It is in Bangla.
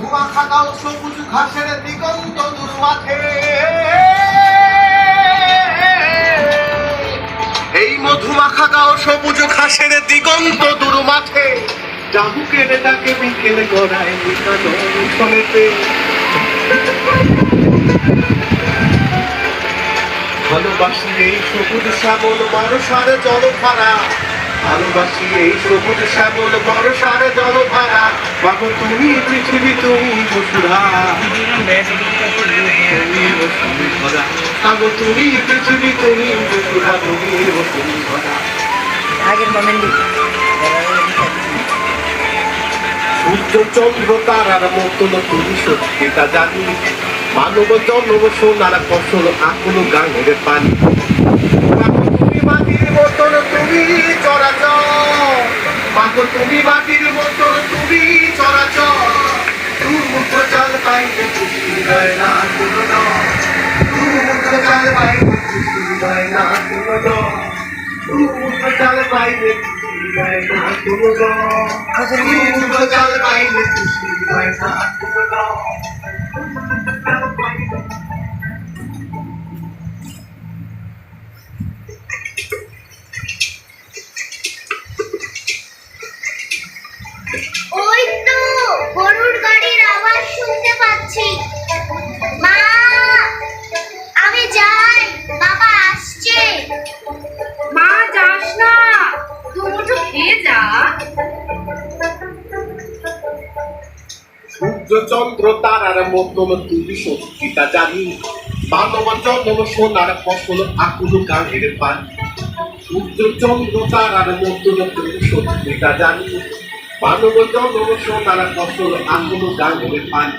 মধুমাখা গাও সবুজ ঘাসের দিগন্ত দূর মাঠে, এই মধুমাখা গাও সবুজ ঘাসের দিগন্ত দূর মাঠে, ডাহুকের ডাকে বিকেল গড়ায় নিকানো ফলেতে। ভালোবাসি এই সবুজ শ্যামল বর্ষার জলধারা, ভালোবাসি এই সবুজ শ্যামল বর্ষার জলধারা, মাগো তুমি পৃথিবী তুমি বসুধরা, মাগো তুমি পৃথিবী তুমি বসুধরা, তুমি বসুধরা। আগের মোমেন্ট সূর্য চন্দ্র তারার মতন তুমি সত্যিটা জানি, মানব জন্ম সোনার ফসল আকুল গাঙের পানি, তুমি মাটির মতন তুমি চরাচর, মাগো তুমি মাটির মতন তুমি চরাচর, মুক্ত চাল পাইলে খুশি হয় না কোনো, মুক্ত চাল পাইলে খুশি হয় না কোনো, মুক্ত চাল পাইলে খুশি হয় না কোনো, মুক্ত চাল পাইলে খুশি হয় না কোনো। ওই তো গরুর গাড়ির আওয়াজ শুনতে পাচ্ছি। মা, আমি যাই, বাবা আসছে। মা যাস না, দুটো খেয়ে যা। সূর্য চন্দ্র তারার মতন তুমি সত্যিটা জানি, মানব জন্ম সোনার ফসল আকুল গাঙের পানি, সূর্য চন্দ্র তারার মতন তুমি সত্যিটা জানি, মানব জন্ম সোনার ফসল আকুল গাঙের পানি।